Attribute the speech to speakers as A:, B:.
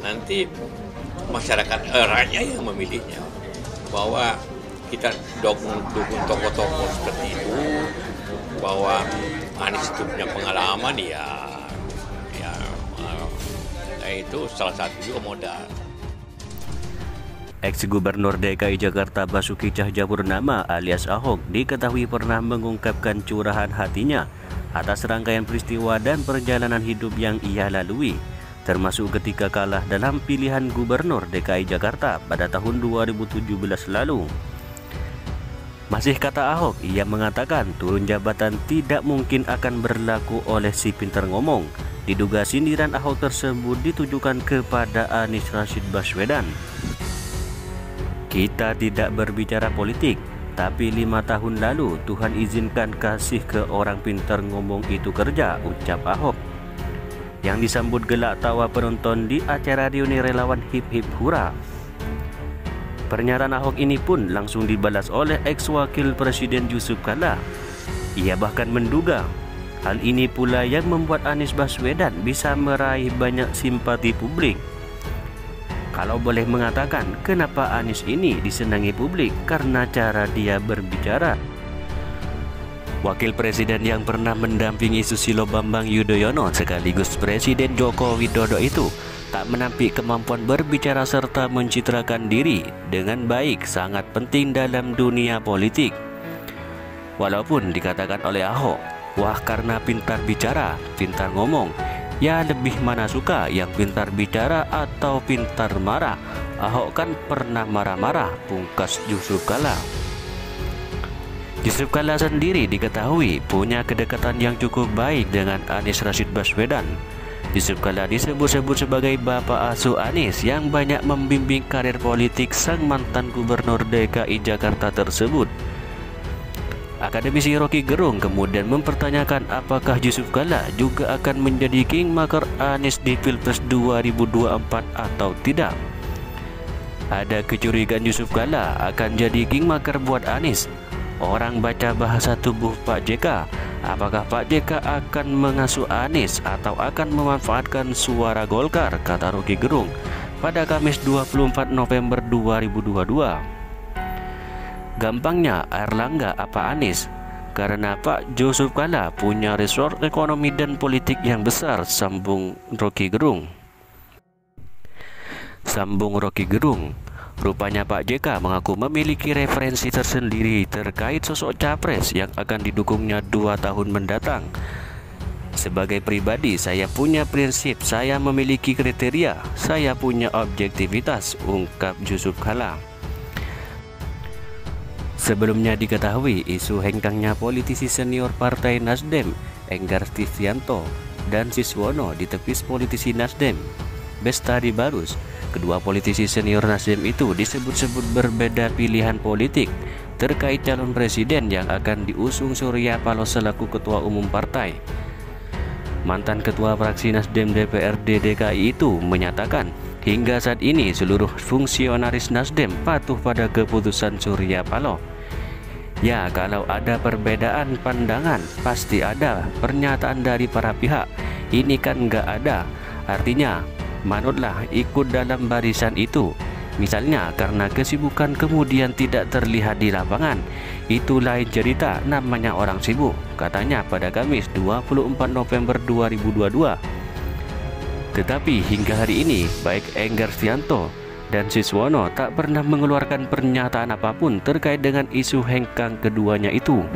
A: nanti masyarakat rakyat yang memilihnya. Bahwa kita dukung tokoh-tokoh seperti itu, bahwa Anies itu punya pengalaman itu salah satu juga modal.
B: Ex-Gubernur DKI Jakarta Basuki Cahayapurnama alias Ahok diketahui pernah mengungkapkan curahan hatinya atas rangkaian peristiwa dan perjalanan hidup yang ia lalui, termasuk ketika kalah dalam pilihan Gubernur DKI Jakarta pada tahun 2017 lalu. Masih kata Ahok, ia mengatakan turun jabatan tidak mungkin akan berlaku oleh si pintar ngomong. Diduga sindiran Ahok tersebut ditujukan kepada Anies Rashid Baswedan. Kita tidak berbicara politik, tapi 5 tahun lalu Tuhan izinkan kasih ke orang pintar ngomong itu kerja, ucap Ahok. Yang disambut gelak tawa penonton di acara reuni relawan Hip Hip Hura. Pernyataan Ahok ini pun langsung dibalas oleh ex-wakil Presiden Yusuf Kala. Ia bahkan menduga hal ini pula yang membuat Anies Baswedan bisa meraih banyak simpati publik. Kalau boleh mengatakan, kenapa Anies ini disenangi publik? Karena cara dia berbicara. Wakil Presiden yang pernah mendampingi Susilo Bambang Yudhoyono sekaligus Presiden Joko Widodo itu tak menampik kemampuan berbicara serta mencitrakan diri dengan baik sangat penting dalam dunia politik. Walaupun dikatakan oleh Ahok, wah karena pintar bicara, pintar ngomong, ya lebih mana suka yang pintar bicara atau pintar marah. Ahok kan pernah marah-marah, pungkas Yusuf Kala. Yusuf Kala sendiri diketahui punya kedekatan yang cukup baik dengan Anies Rashid Baswedan. Yusuf Kala disebut-sebut sebagai bapak asuh Anies yang banyak membimbing karir politik sang mantan Gubernur DKI Jakarta tersebut. Akademisi Rocky Gerung kemudian mempertanyakan apakah Yusuf Kala juga akan menjadi kingmaker Anies di Pilpres 2024 atau tidak. Ada kecurigaan Yusuf Kala akan jadi kingmaker buat Anies. Orang baca bahasa tubuh Pak JK, apakah Pak JK akan mengasuh Anies atau akan memanfaatkan suara Golkar, kata Rocky Gerung pada Kamis 24 November 2022. Gampangnya Erlangga apa Anies? Karena Pak Yusuf Kala punya resort ekonomi dan politik yang besar, sambung Rocky Gerung. Rupanya Pak JK mengaku memiliki referensi tersendiri terkait sosok capres yang akan didukungnya 2 tahun mendatang. Sebagai pribadi, saya punya prinsip, saya memiliki kriteria, saya punya objektivitas, ungkap Yusuf Kala. Sebelumnya diketahui isu hengkangnya politisi senior Partai Nasdem, Enggar Tistianto dan Siswono ditepis politisi Nasdem, Bestari Barus. Kedua politisi senior Nasdem itu disebut-sebut berbeda pilihan politik terkait calon presiden yang akan diusung Surya Paloh selaku ketua umum partai. Mantan ketua fraksi Nasdem DPRD DKI itu menyatakan hingga saat ini seluruh fungsionaris Nasdem patuh pada keputusan Surya Paloh. Ya, kalau ada perbedaan pandangan pasti ada pernyataan dari para pihak. Ini kan nggak ada, artinya manutlah ikut dalam barisan itu. Misalnya karena kesibukan kemudian tidak terlihat di lapangan, itu lain cerita, namanya orang sibuk, katanya pada Kamis 24 November 2022. Tetapi hingga hari ini baik Enggar Tistianto dan Siswono tak pernah mengeluarkan pernyataan apapun terkait dengan isu hengkang keduanya itu.